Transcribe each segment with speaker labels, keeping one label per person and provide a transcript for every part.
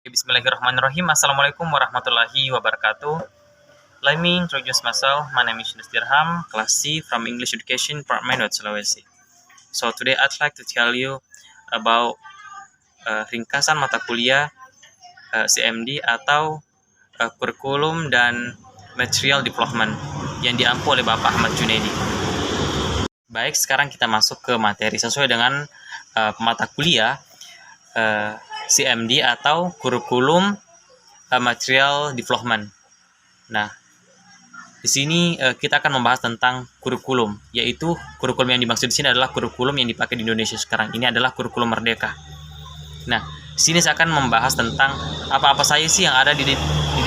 Speaker 1: Bismillahirrahmanirrahim. Assalamualaikum warahmatullahi wabarakatuh. Let me introduce myself. My name is Yunus Dirham, Class C from English Education Department of Sulawesi. So today I'd like to tell you about ringkasan mata kuliah CMD atau kurikulum dan material development yang diampu oleh Bapak Ahmad Junaidi. Baik, sekarang kita masuk ke materi sesuai dengan mata kuliah CMD atau kurikulum material development. Nah, di sini kita akan membahas tentang kurikulum, yaitu kurikulum yang dimaksud di sini adalah kurikulum yang dipakai di Indonesia sekarang. Ini adalah kurikulum Merdeka. Nah, di sini saya akan membahas tentang apa-apa saja sih yang ada di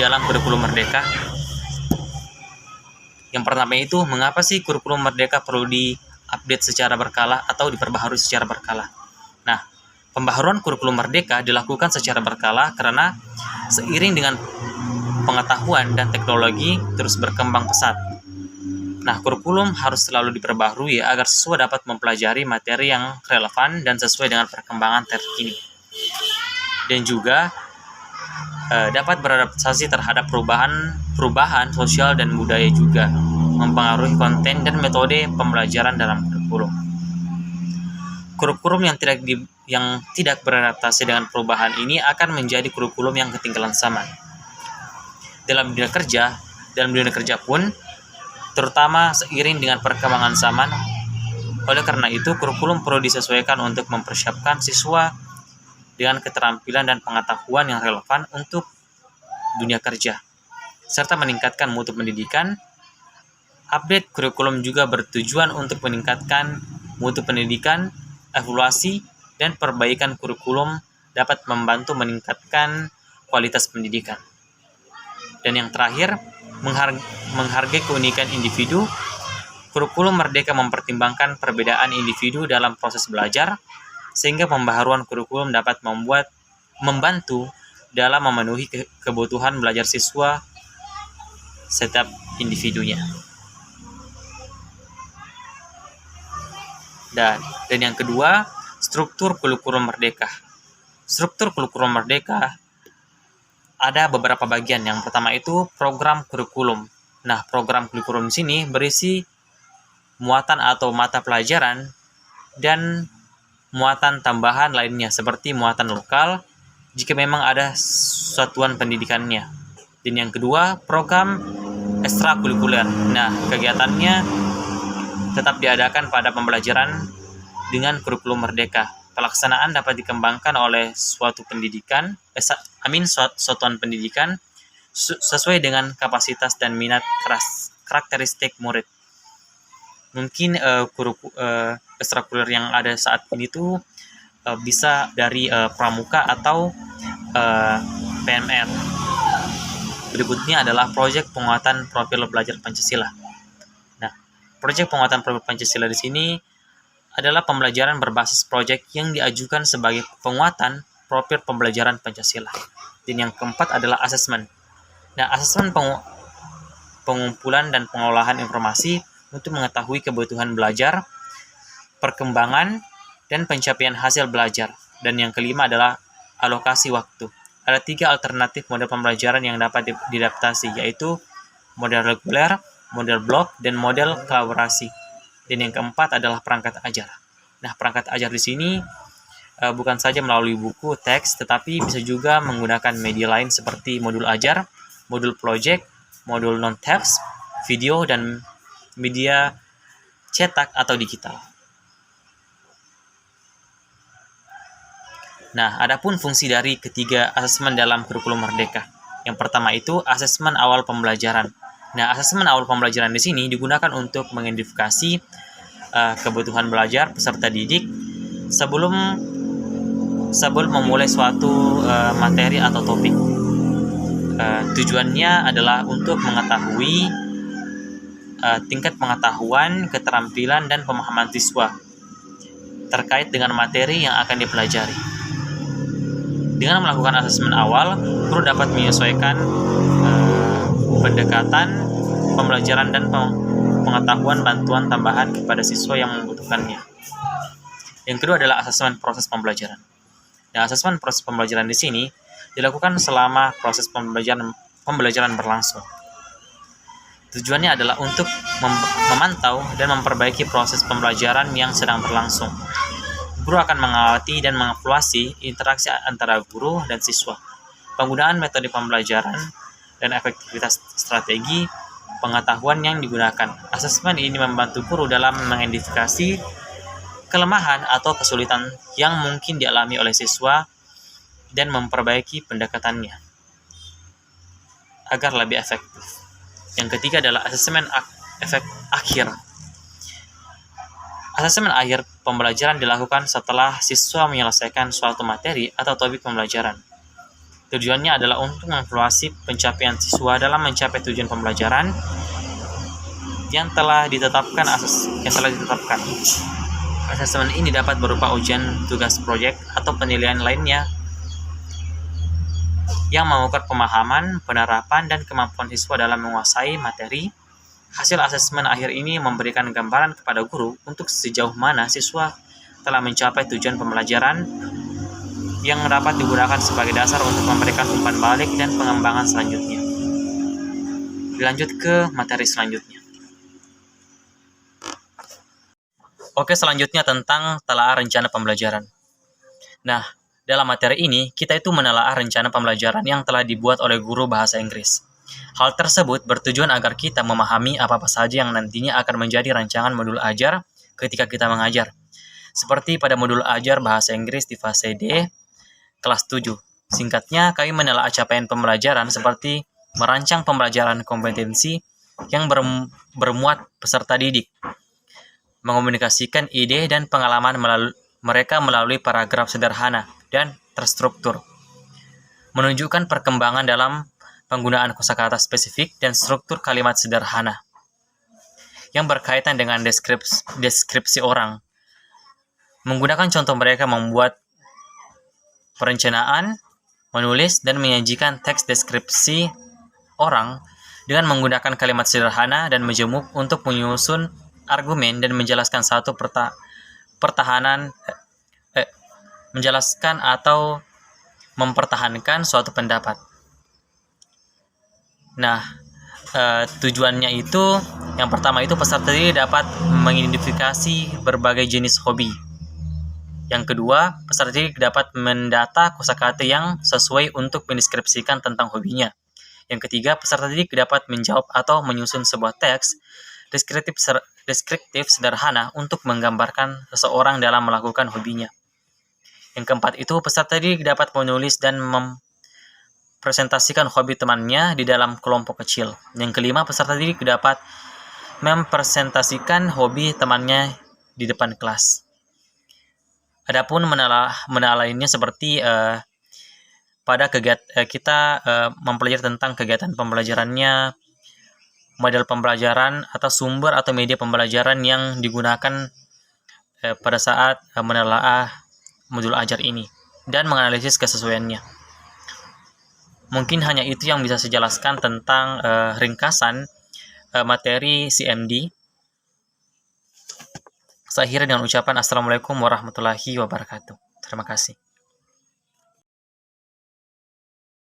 Speaker 1: dalam kurikulum Merdeka. Yang pertama itu, mengapa sih kurikulum Merdeka perlu diupdate secara berkala atau diperbaharui secara berkala? Nah, pembaharuan kurikulum Merdeka dilakukan secara berkala karena seiring dengan pengetahuan dan teknologi terus berkembang pesat. Nah, kurikulum harus selalu diperbaharui agar siswa dapat mempelajari materi yang relevan dan sesuai dengan perkembangan terkini. Dan juga dapat beradaptasi terhadap perubahan sosial dan budaya juga, mempengaruhi konten dan metode pembelajaran dalam kurikulum. Kurikulum yang tidak beradaptasi dengan perubahan ini akan menjadi kurikulum yang ketinggalan zaman. Dalam dunia kerja pun, terutama seiring dengan perkembangan zaman. Oleh karena itu, kurikulum perlu disesuaikan untuk mempersiapkan siswa dengan keterampilan dan pengetahuan yang relevan untuk dunia kerja, serta meningkatkan mutu pendidikan. Update kurikulum juga bertujuan untuk meningkatkan mutu pendidikan, evaluasi, dan perbaikan kurikulum dapat membantu meningkatkan kualitas pendidikan. Dan yang terakhir, menghargai keunikan individu. Kurikulum Merdeka mempertimbangkan perbedaan individu dalam proses belajar, sehingga pembaharuan kurikulum dapat membantu dalam memenuhi kebutuhan belajar siswa setiap individunya. Dan yang kedua, struktur kurikulum Merdeka. Struktur kurikulum Merdeka ada beberapa bagian. Yang pertama itu program kurikulum. Nah, program kurikulum di sini berisi muatan atau mata pelajaran dan muatan tambahan lainnya seperti muatan lokal jika memang ada satuan pendidikannya. Dan yang kedua, program ekstrakurikuler. Nah, kegiatannya tetap diadakan pada pembelajaran dengan kurikulum Merdeka. Pelaksanaan dapat dikembangkan oleh suatu satuan pendidikan sesuai dengan kapasitas dan minat karakteristik murid. Mungkin ekstrakurikuler yang ada saat ini tuh bisa dari pramuka atau PMR. Berikutnya adalah proyek penguatan profil belajar Pancasila. Nah, proyek penguatan profil Pancasila di sini adalah pembelajaran berbasis proyek yang diajukan sebagai penguatan profil pembelajaran Pancasila. Dan yang keempat adalah asesmen. Nah, asesmen pengumpulan dan pengolahan informasi untuk mengetahui kebutuhan belajar, perkembangan, dan pencapaian hasil belajar. Dan yang kelima adalah alokasi waktu. Ada 3 alternatif model pembelajaran yang dapat diadaptasi, yaitu model reguler, model blok, dan model kolaborasi. Dan yang keempat adalah perangkat ajar. Nah, perangkat ajar di sini bukan saja melalui buku, teks, tetapi bisa juga menggunakan media lain seperti modul ajar, modul project, modul non-teks, video, dan media cetak atau digital. Nah, adapun fungsi dari ketiga asesmen dalam kurikulum Merdeka. Yang pertama itu asesmen awal pembelajaran. Nah, asesmen awal pembelajaran di sini digunakan untuk mengidentifikasi kebutuhan belajar peserta didik sebelum memulai suatu materi atau topik. Tujuannya adalah untuk mengetahui tingkat pengetahuan, keterampilan, dan pemahaman siswa terkait dengan materi yang akan dipelajari. Dengan melakukan asesmen awal, guru dapat menyesuaikan pendekatan pembelajaran dan pengetahuan bantuan tambahan kepada siswa yang membutuhkannya. Yang kedua adalah asesmen proses pembelajaran. Nah, asesmen proses pembelajaran di sini dilakukan selama proses pembelajaran berlangsung. Tujuannya adalah untuk memantau dan memperbaiki proses pembelajaran yang sedang berlangsung. Guru akan mengawasi dan mengevaluasi interaksi antara guru dan siswa, penggunaan metode pembelajaran, dan efektivitas strategi pengetahuan yang digunakan. Asesmen ini membantu guru dalam mengidentifikasi kelemahan atau kesulitan yang mungkin dialami oleh siswa dan memperbaiki pendekatannya agar lebih efektif. Yang ketiga adalah asesmen akhir. Asesmen akhir pembelajaran dilakukan setelah siswa menyelesaikan suatu materi atau topik pembelajaran. Tujuannya adalah untuk mengevaluasi pencapaian siswa dalam mencapai tujuan pembelajaran yang telah ditetapkan. Asesmen ini dapat berupa ujian tugas proyek atau penilaian lainnya yang mengukur pemahaman, penerapan, dan kemampuan siswa dalam menguasai materi. Hasil asesmen akhir ini memberikan gambaran kepada guru untuk sejauh mana siswa telah mencapai tujuan pembelajaran yang dapat digunakan sebagai dasar untuk memberikan umpan balik dan pengembangan selanjutnya. Dilanjut ke materi selanjutnya. Oke, selanjutnya tentang telaah rencana pembelajaran. Nah, dalam materi ini, kita itu menelaah rencana pembelajaran yang telah dibuat oleh guru bahasa Inggris. Hal tersebut bertujuan agar kita memahami apa-apa saja yang nantinya akan menjadi rancangan modul ajar ketika kita mengajar. Seperti pada modul ajar bahasa Inggris di fase D, kelas 7. Singkatnya, kami menelaah capaian pembelajaran seperti merancang pembelajaran kompetensi yang bermuat peserta didik, mengomunikasikan ide dan pengalaman mereka melalui paragraf sederhana dan terstruktur, menunjukkan perkembangan dalam penggunaan kosakata spesifik dan struktur kalimat sederhana yang berkaitan dengan deskripsi orang, menggunakan contoh mereka membuat perencanaan, menulis, dan menyajikan teks deskripsi orang dengan menggunakan kalimat sederhana dan majemuk untuk menyusun argumen dan menjelaskan menjelaskan atau mempertahankan suatu pendapat. Nah, tujuannya itu yang pertama itu peserta didik dapat mengidentifikasi berbagai jenis hobi. Yang kedua, peserta didik dapat mendata kosakata yang sesuai untuk mendeskripsikan tentang hobinya. Yang ketiga, peserta didik dapat menjawab atau menyusun sebuah teks deskriptif sederhana untuk menggambarkan seseorang dalam melakukan hobinya. Yang keempat itu, peserta didik dapat menulis dan mempresentasikan hobi temannya di dalam kelompok kecil. Yang kelima, peserta didik dapat mempresentasikan hobi temannya di depan kelas. Adapun menelaah lainnya seperti pada kita mempelajari tentang kegiatan pembelajarannya, model pembelajaran atau sumber atau media pembelajaran yang digunakan pada saat menelaah modul ajar ini dan menganalisis kesesuaiannya. Mungkin hanya itu yang bisa saya jelaskan tentang ringkasan materi CMD. Saya akhiri dengan ucapan Assalamualaikum warahmatullahi wabarakatuh. Terima kasih.